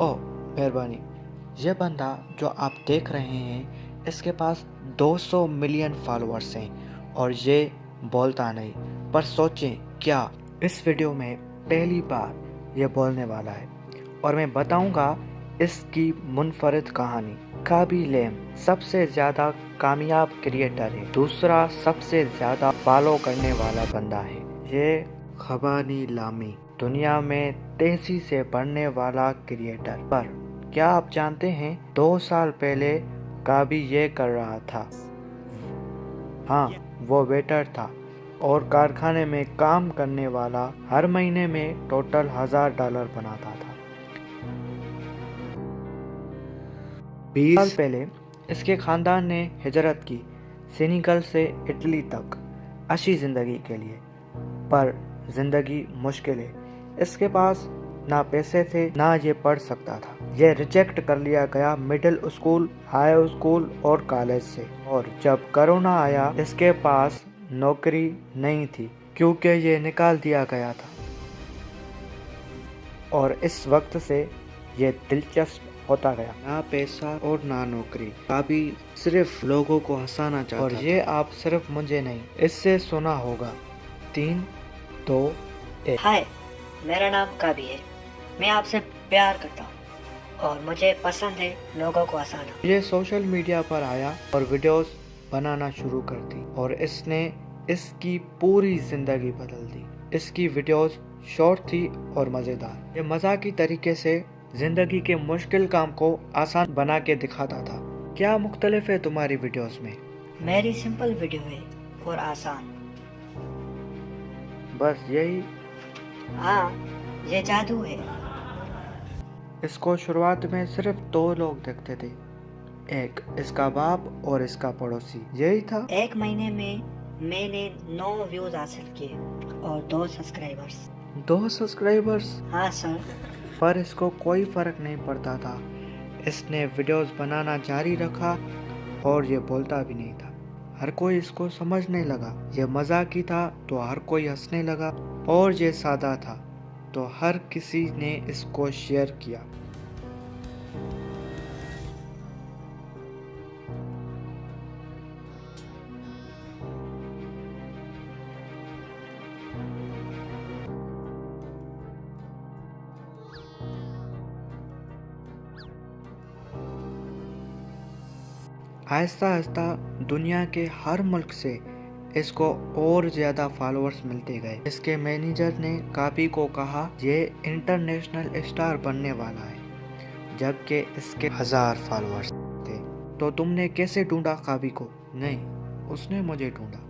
ओह मेहरबानी। ये बंदा जो आप देख रहे हैं इसके पास 200 मिलियन फॉलोअर्स हैं और ये बोलता नहीं, पर सोचें क्या इस वीडियो में पहली बार ये बोलने वाला है और मैं बताऊंगा इसकी मुनफरिद कहानी। काबी लेम सबसे ज़्यादा कामयाब क्रिएटर है, दूसरा सबसे ज़्यादा फॉलो करने वाला बंदा है। ये खबानी लामी दुनिया में तेजी से बढ़ने वाला क्रिएटर। पर क्या आप जानते हैं 2 साल पहले काबी ये कर रहा था? हाँ, वो वेटर था और कारखाने में काम करने वाला हर महीने में टोटल $1000 बनाता था। 20 साल पहले इसके खानदान ने हिजरत की सेनेगल से इटली तक अच्छी ज़िंदगी के लिए, पर ज़िंदगी मुश्किल है। इसके पास ना पैसे थे ना ये पढ़ सकता था। ये रिजेक्ट कर लिया गया मिडिल स्कूल, हाई स्कूल और कॉलेज से, और जब कोरोना आया इसके पास नौकरी नहीं थी क्योंकि ये निकाल दिया गया था। और इस वक्त से ये दिलचस्प होता गया, ना पैसा और ना नौकरी। काबी सिर्फ लोगों को हंसाना चाहता और ये आप सिर्फ मुझे नहीं इससे सुना होगा। 3, 2, 1। हाय, मेरा नाम काबी है। मैं आपसे प्यार करता हूँ और मुझे पसंद है लोगों को हंसाना। ये सोशल मीडिया पर आया और वीडियोस बनाना शुरू कर दी और इसने इसकी पूरी जिंदगी बदल दी। इसकी वीडियोस शॉर्ट थी और मज़ेदार। ये मजाकी तरीके से जिंदगी के मुश्किल काम को आसान बना के दिखाता था। क्या मुख्तलिफ है तुम्हारी वीडियोस में? मेरी सिंपल वीडियो है और आसान। बस यही? हाँ, ये जादू है। इसको शुरुआत में सिर्फ 2 लोग देखते थे, एक इसका बाप और इसका पड़ोसी। यही था। 1 महीने में मैंने 9 व्यूज हासिल किए और 2 सब्सक्राइबर्स। 2 सब्सक्राइबर्स? हाँ सर। पर इसको कोई फर्क नहीं पड़ता था। इसने वीडियोस बनाना जारी रखा और ये बोलता भी नहीं था। हर कोई इसको समझने लगा। ये मजाकी था तो हर कोई हंसने लगा, और ये सादा था तो हर किसी ने इसको शेयर किया। आहिस्ता आहिस्ता दुनिया के हर मुल्क से इसको और ज्यादा फॉलोअर्स मिलते गए। इसके मैनेजर ने काबी को कहा ये इंटरनेशनल स्टार बनने वाला है, जबकि इसके 1000 फॉलोअर्स थे। तो तुमने कैसे ढूंढा काबी को? नहीं, उसने मुझे ढूंढा।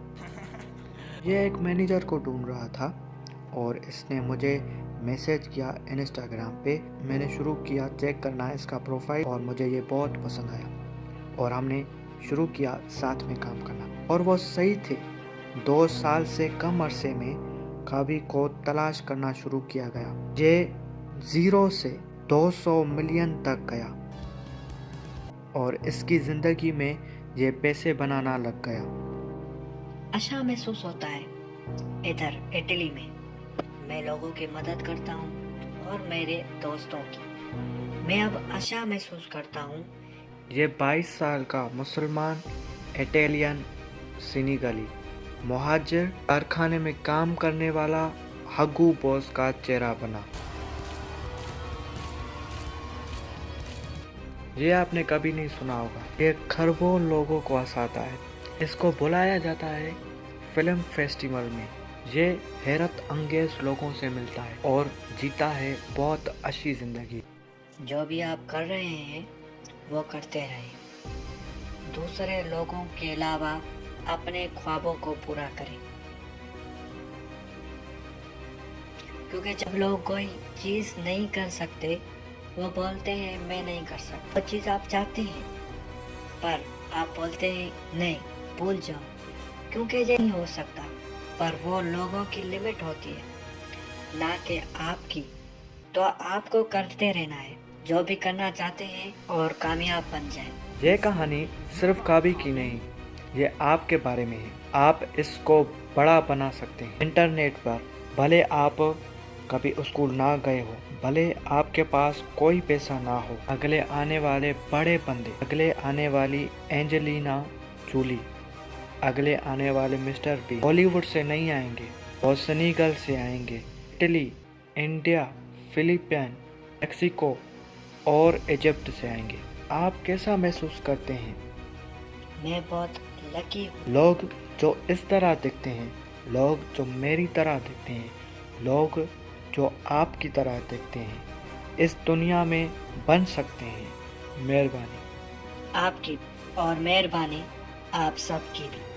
ये एक मैनेजर को ढूंढ रहा था और इसने मुझे मैसेज किया इंस्टाग्राम पे। मैंने शुरू किया चेक करना इसका प्रोफाइल और मुझे ये बहुत पसंद आया और हमने शुरू किया साथ में काम करना, और वो सही थे। 2 साल से कम अरसे में काबी को तलाश करना शुरू किया गया। ये 0 से 200 मिलियन तक गया और इसकी जिंदगी में ये पैसे बनाना लग गया। अच्छा महसूस होता है इधर इटली में। मैं लोगों की मदद करता हूँ और मेरे दोस्तों की। मैं अब अच्छा महसूस करता हूँ। ये 22 साल का मुसलमान इटालियन सेनेगली मुहाजिर कारखाने में काम करने वाला हग्गू बॉस का चेहरा बना। ये आपने कभी नहीं सुना होगा। ये खरबों लोगों को हंसाता है। इसको बुलाया जाता है फिल्म फेस्टिवल में। ये हैरत अंगेज लोगों से मिलता है और जीता है बहुत अच्छी जिंदगी। जो भी आप कर रहे हैं वो करते रहें। दूसरे लोगों के अलावा अपने ख्वाबों को पूरा करें, क्योंकि जब लोग कोई चीज़ नहीं कर सकते वो बोलते हैं मैं नहीं कर सकता। वो चीज़ आप चाहते हैं पर आप बोलते हैं नहीं, भूल जाओ, क्योंकि ये नहीं हो सकता। पर वो लोगों की लिमिट होती है, ना कि आपकी। तो आपको करते रहना है जो भी करना चाहते हैं और कामयाब बन जाए। ये कहानी सिर्फ काबी की नहीं, ये आपके बारे में है। आप इसको बड़ा बना सकते हैं इंटरनेट पर। भले आप कभी स्कूल ना गए हो, भले आपके पास कोई पैसा ना हो, अगले आने वाले बड़े बंदे, अगले आने वाली एंजेलिना जूली, अगले आने वाले मिस्टर बी बॉलीवुड से नहीं आएंगे, वो सेनेगल से आएंगे, इटली, इंडिया, फिलीपीन, मेक्सिको और इजिप्ट से आएंगे। आप कैसा महसूस करते हैं? मैं बहुत लकी हूँ। लोग जो इस तरह दिखते हैं, लोग जो मेरी तरह दिखते हैं, लोग जो आपकी तरह दिखते हैं, इस दुनिया में बन सकते हैं। मेहरबानी। आपकी और मेहरबानी आप सबकी भी।